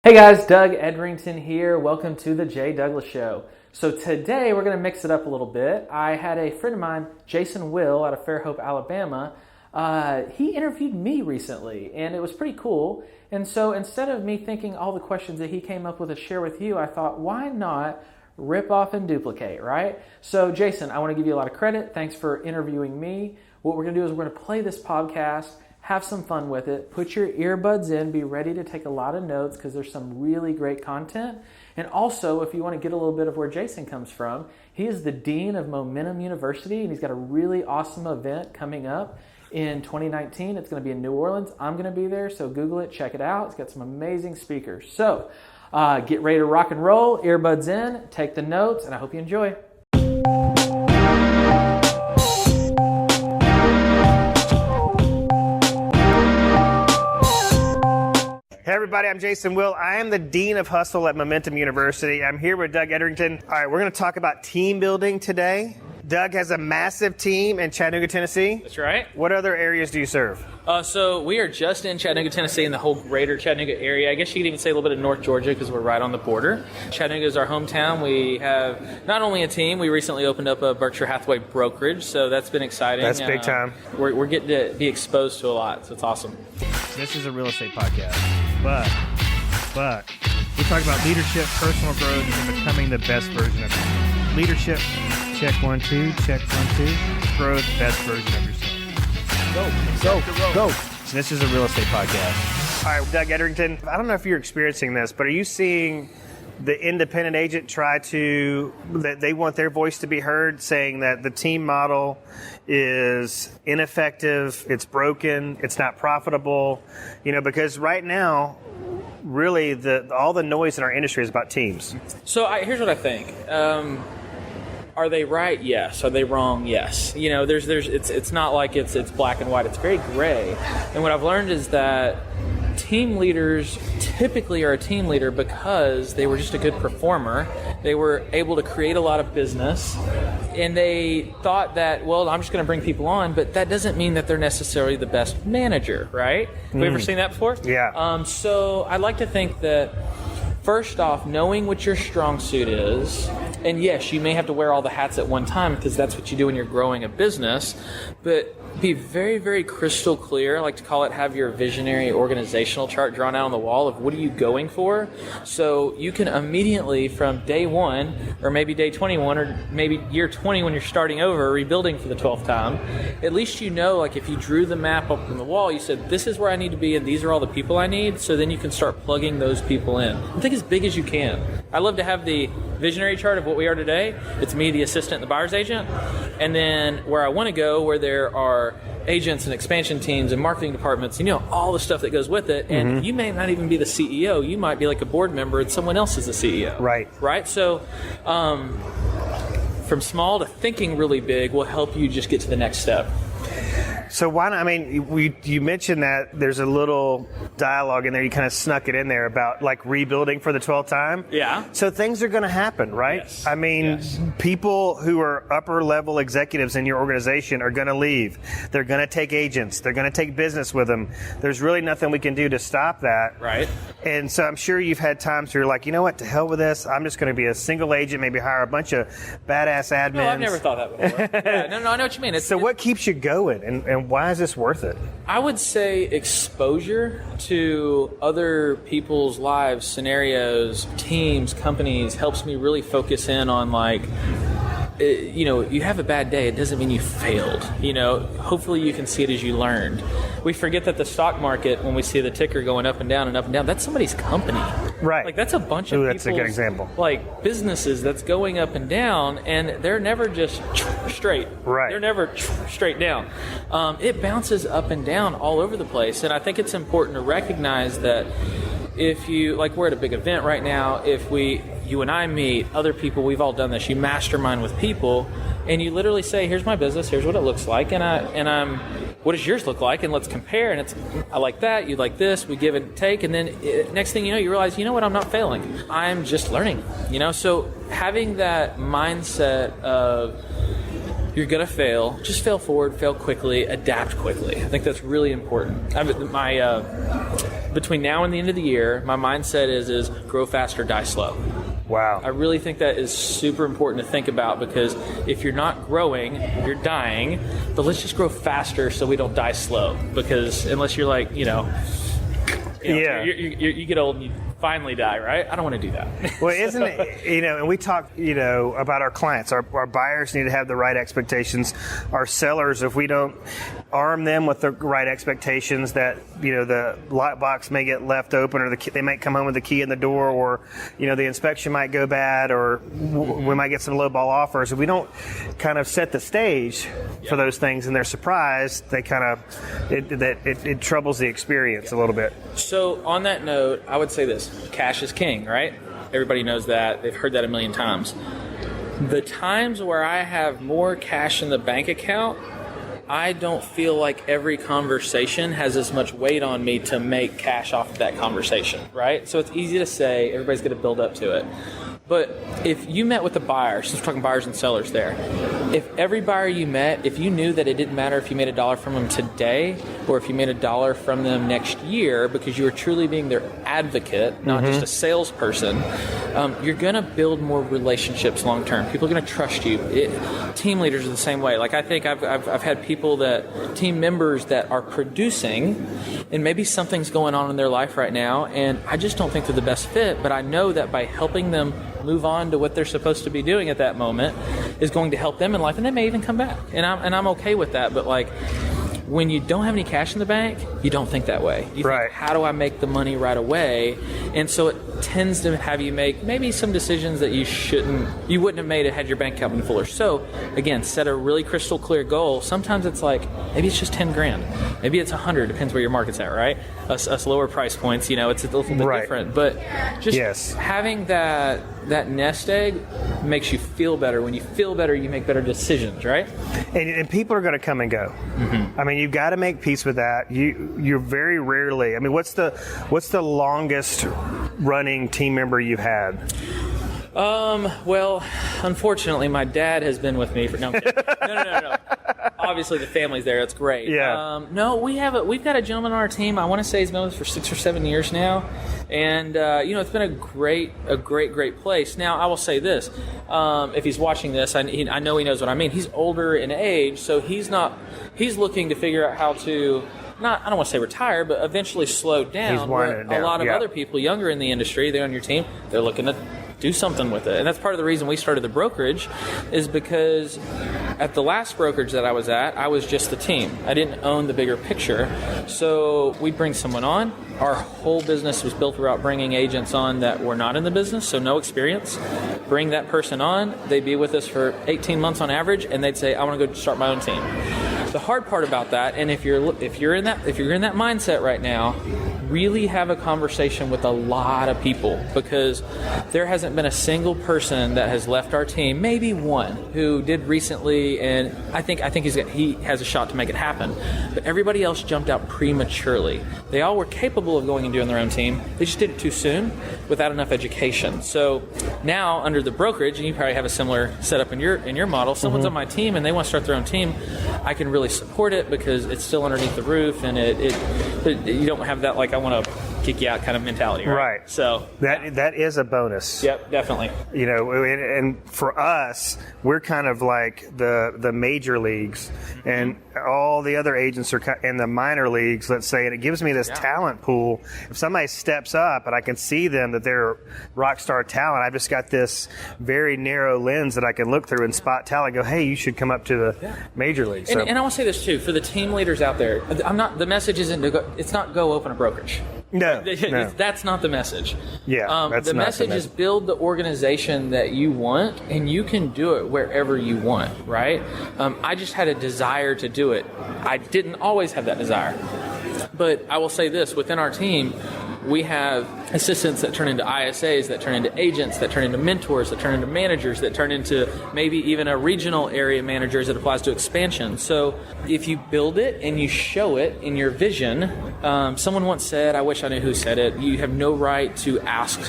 Hey guys, Doug Edrington here. Welcome to the Jay Douglas Show. So today we're going to mix it up a little bit. I had a friend of mine, Jason Will, out of Fairhope, Alabama. He interviewed me recently, and it was pretty cool. And so instead of me thinking all the questions that he came up with to share with you, I thought, why not rip off and duplicate, right? So Jason, I want to give you a lot of credit. Thanks for interviewing me. What we're going to do is we're going to play this podcast, have some fun with it, put your earbuds in, be ready to take a lot of notes because there's some really great content. And also, if you want to get a little bit of where Jason comes from, he is the Dean of Momentum University, and he's got a really awesome event coming up in 2019. It's going to be in New Orleans. I'm going to be there, so Google it, check it out. It's got some amazing speakers. So get ready to rock and roll, earbuds in, take the notes, and I hope you enjoy. Hey everybody, I'm Jason Will. I am the Dean of Hustle at Momentum University. I'm here with Doug Edrington. All right, we're going to talk about team building today. Doug has a massive team in Chattanooga, Tennessee. That's right. What other areas do you serve? So we are just in Chattanooga, Tennessee, in the whole greater Chattanooga area. I guess you could even say a little bit of North Georgia because we're right on the border. Chattanooga is our hometown. We have not only a team, we recently opened up a Berkshire Hathaway brokerage, so that's been exciting. That's big time. We're getting to be exposed to a lot, so it's awesome. This is a real estate podcast, but we talk about leadership, personal growth, and becoming the best version of yourself. Leadership, check 1, 2, check 1, 2. Growth, best version of yourself. Go. So this is a real estate podcast. All right, Doug Edrington, I don't know if you're experiencing this, but are you seeing the independent agent that they want their voice to be heard, saying that the team model is ineffective, it's broken, it's not profitable? Because right now, really, all the noise in our industry is about teams. So here's what I think. Are they right? Yes. Are they wrong? Yes. It's not like it's black and white. It's very gray. And what I've learned is that team leaders typically are a team leader because they were just a good performer. They were able to create a lot of business, and they thought that, well, I'm just going to bring people on, but that doesn't mean that they're necessarily the best manager, right? Have you ever seen that before? Yeah. So I like to think that, first off, knowing what your strong suit is, and yes, you may have to wear all the hats at one time because that's what you do when you're growing a business, but be very, very crystal clear. I like to call it, have your visionary organizational chart drawn out on the wall of what are you going for, so you can immediately from day one, or maybe day 21, or maybe year 20 when you're starting over, rebuilding for the 12th time, at least like if you drew the map up on the wall, you said, this is where I need to be and these are all the people I need, so then you can start plugging those people in. And think as big as you can. I love to have the visionary chart of what we are today. It's me, the assistant, and the buyer's agent. And then where I want to go, where there are agents and expansion teams and marketing departments, all the stuff that goes with it. And you may not even be the CEO. You might be like a board member and someone else is the CEO. Right? So from small to thinking really big will help you just get to the next step. So why not? You mentioned that there's a little dialogue in there. You kind of snuck it in there about like rebuilding for the 12th time. Yeah. So things are going to happen, right? Yes. Yes. People who are upper level executives in your organization are going to leave. They're going to take agents. They're going to take business with them. There's really nothing we can do to stop that. Right. And so I'm sure you've had times where you're like, you know what, to hell with this. I'm just going to be a single agent, maybe hire a bunch of badass admins. No, I've never thought that before. Yeah, no, I know what you mean. What keeps you going, and why is this worth it? I would say exposure to other people's lives, scenarios, teams, companies helps me really focus in on you have a bad day, it doesn't mean you failed. Hopefully you can see it as you learned. We forget that the stock market, when we see the ticker going up and down, that's somebody's company. Right. That's a bunch of that's a good example. Businesses that's going up and down, and they're never just straight. Right. They're never straight down. It bounces up and down all over the place, and I think it's important to recognize that if you, we're at a big event right now, if you and I meet, other people, we've all done this, you mastermind with people, and you literally say, here's my business, here's what it looks like, and I'm what does yours look like, and let's compare, and it's, I like that, you like this, we give and take, and then next thing you know, you realize, what, I'm not failing, I'm just learning, so having that mindset of, you're going to fail, just fail forward, fail quickly, adapt quickly. I think that's really important. between now and the end of the year, my mindset is grow faster, die slow. Wow. I really think that is super important to think about, because if you're not growing, you're dying. But let's just grow faster so we don't die slow. Because unless you're like, you get old and you finally die, right? I don't want to do that. Well, isn't it, and we talk, about our clients. Our buyers need to have the right expectations. Our sellers, if we don't arm them with the right expectations that, the lockbox may get left open, or they might come home with the key in the door, or, the inspection might go bad, or we might get some lowball offers. If we don't kind of set the stage for those things and they're surprised, they kind of, it troubles the experience a little bit. So on that note, I would say this. Cash is king, right? Everybody knows that. They've heard that a million times. The times where I have more cash in the bank account, I don't feel like every conversation has as much weight on me to make cash off of that conversation, right? So it's easy to say, everybody's going to build up to it. But if you met with the buyers, since we're talking buyers and sellers there, if every buyer you met, if you knew that it didn't matter if you made $1 from them today or if you made $1 from them next year, because you were truly being their advocate, not just a salesperson, you're going to build more relationships long term. People are going to trust you. Team leaders are the same way. Like, I think I've had team members that are producing, and maybe something's going on in their life right now, and I just don't think they're the best fit, but I know that by helping them move on to what they're supposed to be doing at that moment is going to help them in life, and they may even come back. And I'm okay with that. But like, when you don't have any cash in the bank, you don't think that way. You think, how do I make the money right away? And so it tends to have you make maybe some decisions that you wouldn't have made had your bank account been fuller. So again, set a really crystal clear goal. Sometimes it's like, maybe it's just 10 grand. Maybe it's 100, depends where your market's at, right? Us lower price points, it's a little bit different. But just having that nest egg makes you feel better. When you feel better, you make better decisions, right? And people are going to come and go. I mean, you've got to make peace with that. You're very rarely. I mean, what's the longest running team member you've had? Well, unfortunately, my dad has been with me for no. Obviously, the family's there. It's great. Yeah. No, we've got a gentleman on our team. I want to say he's been with us for 6 or 7 years now, and it's been a great place. Now, I will say this: if he's watching this, I know he knows what I mean. He's older in age, so he's looking to figure out how to. I don't want to say retire, but eventually slow down. Where a lot of other people younger in the industry, they're on your team, they're looking to do something with it. And that's part of the reason we started the brokerage, is because at the last brokerage that I was at, I was just the team. I didn't own the bigger picture. So we'd bring someone on. Our whole business was built around bringing agents on that were not in the business, so no experience. Bring that person on. They'd be with us for 18 months on average, and they'd say, I want to go start my own team. The hard part about that, and if you're in that mindset right now, really have a conversation with a lot of people, because there hasn't been a single person that has left our team, maybe one who did recently, and I think he has a shot to make it happen. But everybody else jumped out prematurely. They all were capable of going and doing their own team. They just did it too soon without enough education. So now under the brokerage, and you probably have a similar setup in your model, someone's on my team and they want to start their own team, I can really support it because it's still underneath the roof, and you don't have that like I want to kick you out kind of mentality, right? So that is a bonus. Yep, definitely. And for us, we're kind of like the major leagues, and all the other agents are in the minor leagues, let's say, and it gives me this talent pool. If somebody steps up and I can see them that they're rock star talent, I've just got this very narrow lens that I can look through and spot talent and go, hey, you should come up to the major leagues. And I want to say this too, for the team leaders out there, the message isn't it's not go open a brokerage. No. That's not the message. Yeah, the message is build the organization that you want, and you can do it wherever you want, right? I just had a desire to do it. I didn't always have that desire. But I will say this, within our team, we have assistants that turn into ISAs, that turn into agents, that turn into mentors, that turn into managers, that turn into maybe even a regional area manager as it applies to expansion. So if you build it and you show it in your vision, Someone once said, I wish I knew who said it, you have no right to ask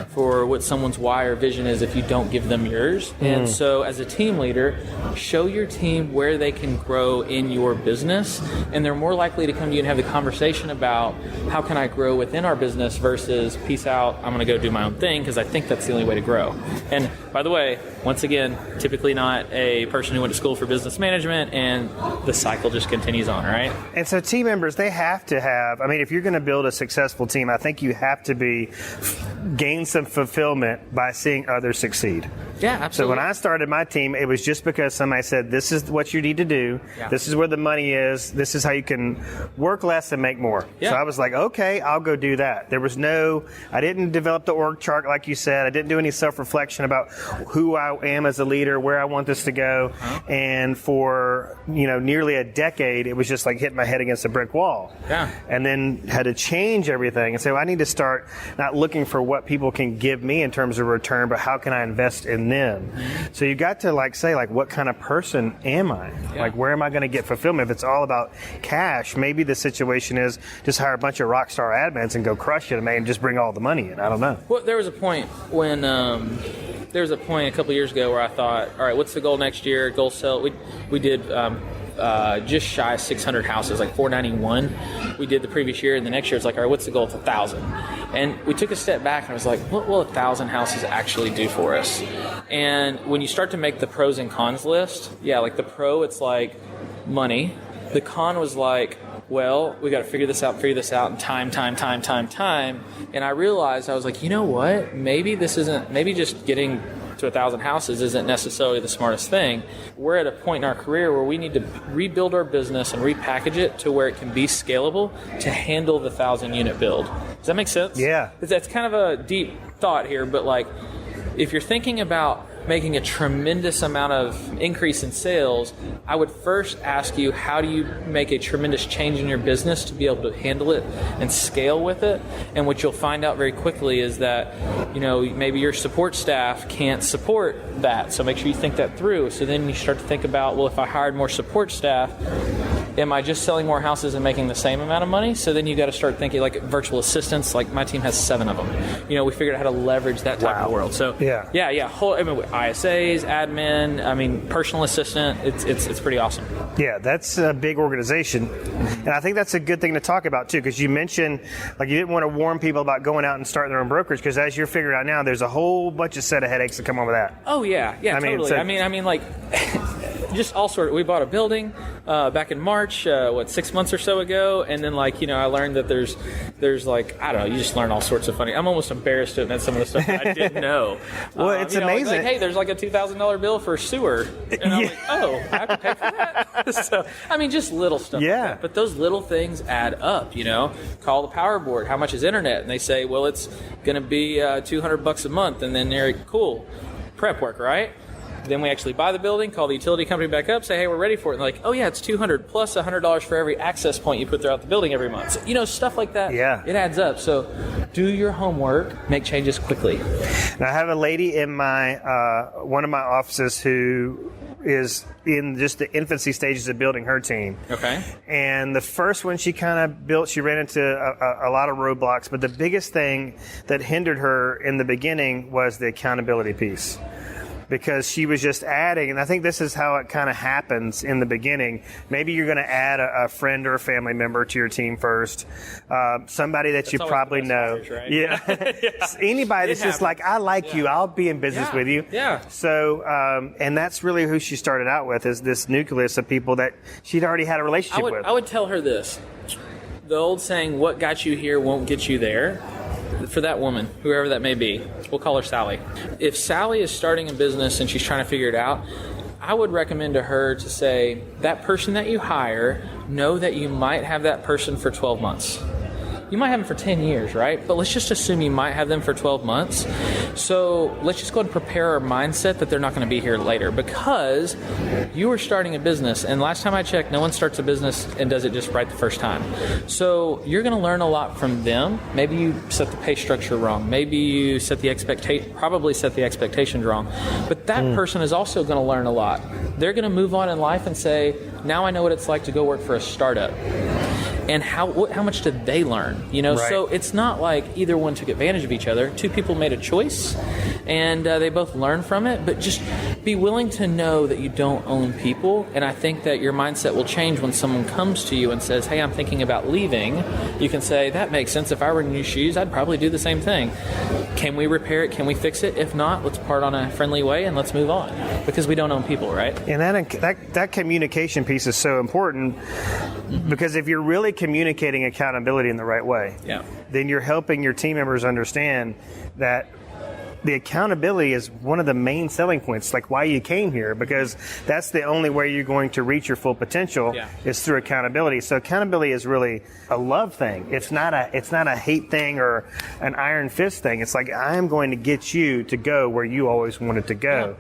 for what someone's why or vision is if you don't give them yours. And so as a team leader, show your team where they can grow in your business, and they're more likely to come to you and have the conversation about how can I grow within our business versus peace out, I'm going to go do my own thing because I think that's the only way to grow. And by the way, once again, typically not a person who went to school for business management, and the cycle just continues on, right? And so team members, they have to have, I mean, if you're going to build a successful team, I think you have to gain some fulfillment by seeing others succeed. Yeah, absolutely. So when I started my team, it was just because somebody said, this is what you need to do. Yeah. This is where the money is. This is how you can work less and make more. Yeah. So I was like, okay, I'll go do that. There was I didn't develop the org chart like you said. I didn't do any self-reflection about who I am as a leader, where I want this to go. And for, nearly a decade, it was just like hitting my head against a brick wall. Yeah. And then had to change everything and say, well, I need to start not looking for what people can give me in terms of return, but how can I invest in them? So you got to say what kind of person am I? Yeah. Where am I going to get fulfillment? If it's all about cash, maybe the situation is just hire a bunch of rock star admins and go crush it and just bring all the money in. I don't know. Well, there was a point when a couple years ago where I thought, all right, what's the goal next year? Goal sell. We did just shy of 600 houses, 491 we did the previous year, and the next year it's all right, what's the goal? It's 1,000. And we took a step back and I was like, what will 1,000 houses actually do for us? And when you start to make the pros and cons list, the pro, it's money. The con was well, we got to figure this out, and time. And I realized, I was like, you know what? Maybe just getting to 1,000 houses isn't necessarily the smartest thing. We're at a point in our career where we need to rebuild our business and repackage it to where it can be scalable to handle the 1,000 unit build. Does that make sense? Yeah. That's kind of a deep thought here, but if you're thinking about making a tremendous amount of increase in sales, I would first ask you, how do you make a tremendous change in your business to be able to handle it and scale with it? And what you'll find out very quickly is that, maybe your support staff can't support that. So make sure you think that through. So then you start to think about, well, if I hired more support staff, am I just selling more houses and making the same amount of money? So then you got to start thinking virtual assistants. My team has 7 of them. We figured out how to leverage that type of world. So yeah. ISAs, admin, personal assistant. It's pretty awesome. Yeah, that's a big organization, and I think that's a good thing to talk about too, because you mentioned you didn't want to warn people about going out and starting their own brokerage, because as you're figuring out now, there's a whole bunch of set of headaches that come on with that. Oh yeah, totally. Just all sorts. We bought a building back in March, 6 months or so ago, and then I learned that there's I don't know, you just learn all sorts of funny. I'm almost embarrassed to admit some of the stuff that I didn't know. Well, it's amazing. Hey, there's a $2,000 bill for sewer, and I'm oh, I have to pay for that. So just little stuff. Yeah. Like that. But those little things add up. Call the power board. How much is internet? And they say, well, it's going to be $200 a month, and then they're cool. Prep work, right? Then we actually buy the building, call the utility company back up, say, hey, we're ready for it. And they're oh yeah, it's $200 plus $100 for every access point you put throughout the building every month. So, stuff like that. Yeah. It adds up. So do your homework, make changes quickly. Now, I have a lady in my one of my offices who is in just the infancy stages of building her team. Okay. And the first one she kind of built, she ran into a lot of roadblocks, but the biggest thing that hindered her in the beginning was the accountability piece. Because she was just adding, and I think this is how it kind of happens in the beginning. Maybe you're going to add a friend or a family member to your team first, somebody that you probably know. Hires, right? Yeah. Anybody that's just I like you, I'll be in business with you. Yeah. So, and that's really who she started out with, is this nucleus of people that she'd already had a relationship with. I would tell her this. The old saying, what got you here won't get you there. For that woman, whoever that may be, we'll call her Sally. If Sally is starting a business and she's trying to figure it out, I would recommend to her to say, that person that you hire, know that you might have that person for 12 months. You might have them for 10 years, right? But let's just assume you might have them for 12 months. So let's just go ahead and prepare our mindset that they're not going to be here later, because you are starting a business. And last time I checked, no one starts a business and does it just right the first time. So you're going to learn a lot from them. Maybe you set the pay structure wrong. Maybe you probably set the expectations wrong. But that person is also going to learn a lot. They're going to move on in life and say, now I know what it's like to go work for a startup. and how much did they learn? Right. So it's not like either one took advantage of each other. Two people made a choice, and they both learned from it. But just be willing to know that you don't own people, and I think that your mindset will change when someone comes to you and says, "Hey, I'm thinking about leaving." You can say, "That makes sense. If I were in your shoes, I'd probably do the same thing. Can we repair it? Can we fix it? If not, let's part on a friendly way and let's move on," because we don't own people, right? And that communication piece is so important, because if you're really communicating accountability in the right way, then you're helping your team members understand that the accountability is one of the main selling points, like why you came here, because that's the only way you're going to reach your full potential is through accountability. So accountability is really a love thing. It's not a hate thing or an iron fist thing. It's like, I'm going to get you to go where you always wanted to go.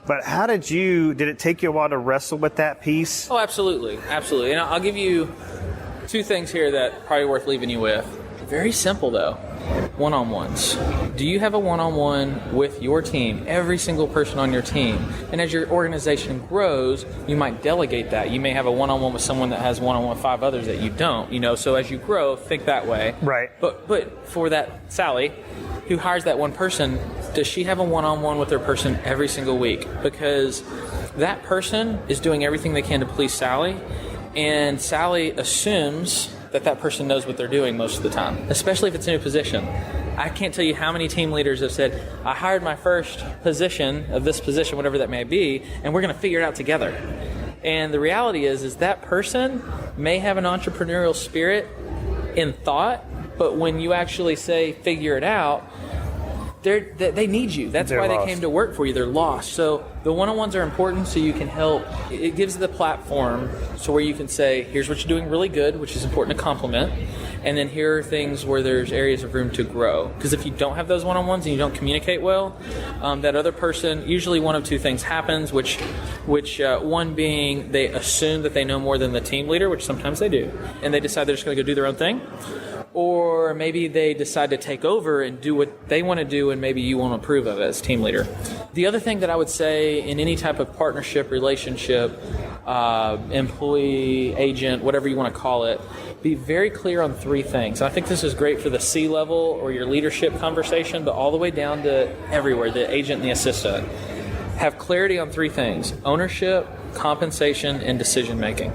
But how did it take you a while to wrestle with that piece? Oh, absolutely. Absolutely. And I'll give you two things here that are probably worth leaving you with. Very simple, though. One-on-ones. Do you have a one-on-one with your team, every single person on your team? And as your organization grows, you might delegate that. You may have a one-on-one with someone that has one-on-one with 5 others that you don't. So as you grow, think that way. Right. But for that Sally who hires that one person, does she have a one-on-one with their person every single week? Because that person is doing everything they can to please Sally, and Sally assumes that person knows what they're doing most of the time, especially if it's a new position. I can't tell you how many team leaders have said, "I hired my first position of this position, whatever that may be, and we're going to figure it out together." And the reality is that person may have an entrepreneurial spirit in thought, but when you actually say figure it out, they need you. That's why they came to work for you. They're lost. So the one-on-ones are important so you can help. It gives the platform so where you can say, here's what you're doing really good, which is important to compliment, and then here are things where there's areas of room to grow. Because if you don't have those one-on-ones and you don't communicate well, that other person, usually one of two things happens, which one being they assume that they know more than the team leader, which sometimes they do, and they decide they're just going to go do their own thing. Or maybe they decide to take over and do what they want to do, and maybe you won't approve of it as team leader. The other thing that I would say in any type of partnership, relationship, employee, agent, whatever you want to call it, be very clear on 3 things. I think this is great for the C-level or your leadership conversation, but all the way down to everywhere, the agent and the assistant. Have clarity on 3 things: ownership, compensation, and decision-making.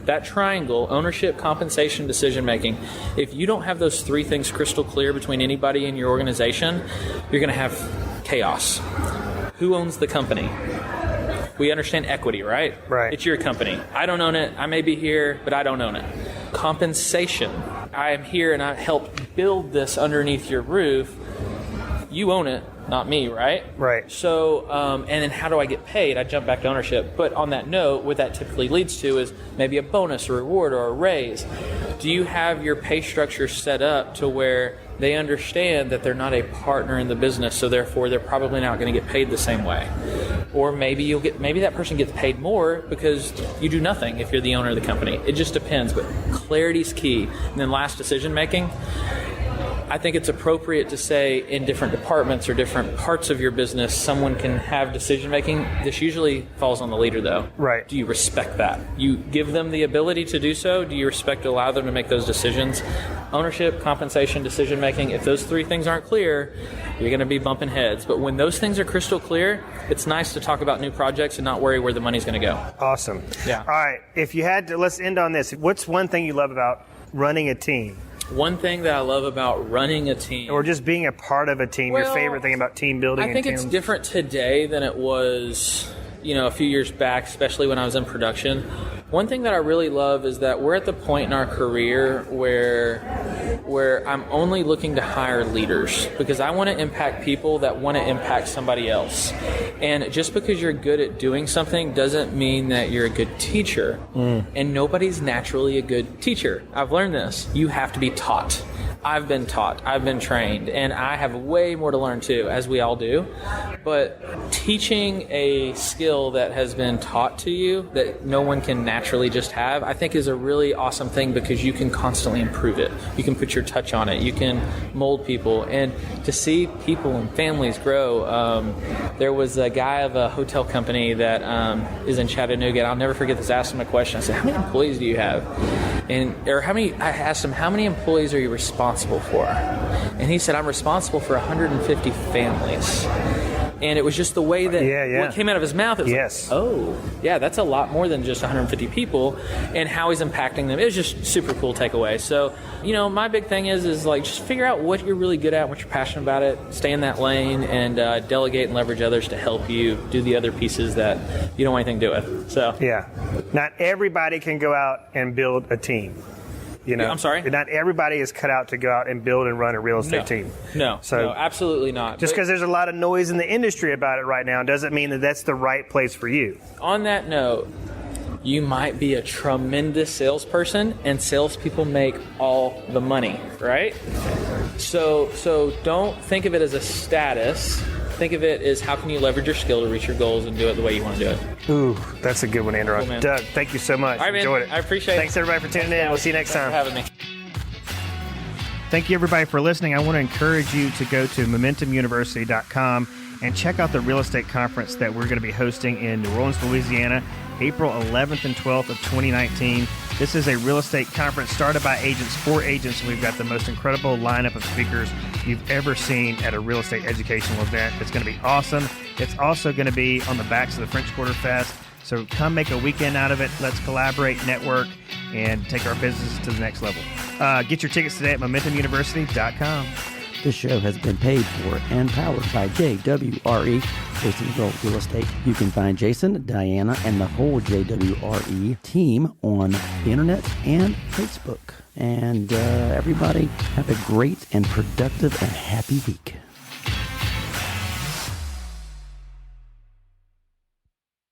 That triangle, ownership, compensation, decision-making, if you don't have those 3 things crystal clear between anybody in your organization, you're going to have chaos. Who owns the company? We understand equity, right? Right. It's your company. I don't own it. I may be here, but I don't own it. Compensation. I am here and I helped build this underneath your roof. You own it, not me, right? Right. So, and then how do I get paid? I jump back to ownership. But on that note, what that typically leads to is maybe a bonus, a reward, or a raise. Do you have your pay structure set up to where they understand that they're not a partner in the business, so therefore they're probably not going to get paid the same way? Or maybe that person gets paid more because you do nothing if you're the owner of the company. It just depends, but clarity's key. And then last, decision making. I think it's appropriate to say in different departments or different parts of your business, someone can have decision-making. This usually falls on the leader, though. Right. Do you respect that? You give them the ability to do so? Do you respect to allow them to make those decisions? Ownership, compensation, decision-making. If those 3 things aren't clear, you're going to be bumping heads. But when those things are crystal clear, it's nice to talk about new projects and not worry where the money's going to go. Awesome. Yeah. All right. If you had to, let's end on this. What's one thing you love about running a team? One thing that I love about running a team, or just being a part of a team, your favorite thing about team building. I think it's different today than it was, a few years back, especially when I was in production. One thing that I really love is that we're at the point in our career where I'm only looking to hire leaders because I want to impact people that want to impact somebody else. And just because you're good at doing something doesn't mean that you're a good teacher. And nobody's naturally a good teacher. I've learned this. You have to be taught. I've been taught, I've been trained, and I have way more to learn too, as we all do. But teaching a skill that has been taught to you that no one can naturally just have, I think is a really awesome thing, because you can constantly improve it. You can put your touch on it. You can mold people. And to see people and families grow, there was a guy of a hotel company that is in Chattanooga, and I'll never forget this. I asked him a question. I said, how many employees do you have? I asked him, how many employees are you responsible for? And he said, I'm responsible for 150 families. And it was just the way that what came out of his mouth. It was like, oh, yeah, that's a lot more than just 150 people, and how he's impacting them. It was just super cool takeaway. So, my big thing is like, just figure out what you're really good at, what you're passionate about it, stay in that lane, and delegate and leverage others to help you do the other pieces that you don't want anything to do with. So, yeah. Not everybody can go out and build a team. I'm sorry? Not everybody is cut out to go out and build and run a real estate team. No, absolutely not. Just because there's a lot of noise in the industry about it right now doesn't mean that that's the right place for you. On that note, you might be a tremendous salesperson, and salespeople make all the money, right? So don't think of it as a status. Think of it as, how can you leverage your skill to reach your goals and do it the way you want to do it. Ooh, that's a good one, Andrew. Cool, Doug, thank you so much. All right, Enjoyed man. it. I appreciate it. Thanks, everybody, for tuning in. We'll see you next time. Thanks for having me. Thank you, everybody, for listening. I want to encourage you to go to MomentumUniversity.com and check out the real estate conference that we're going to be hosting in New Orleans, Louisiana, April 11th and 12th of 2019. This is a real estate conference started by agents for agents, and we've got the most incredible lineup of speakers you've ever seen at a real estate educational event. It's going to be awesome. It's also going to be on the backs of the French Quarter Fest. So come make a weekend out of it. Let's collaborate, network, and take our business to the next level. Get your tickets today at MomentumUniversity.com. This show has been paid for and powered by JWRE, Jasonville Real Estate. You can find Jason, Diana, and the whole JWRE team on the internet and Facebook. And everybody have a great and productive and happy week.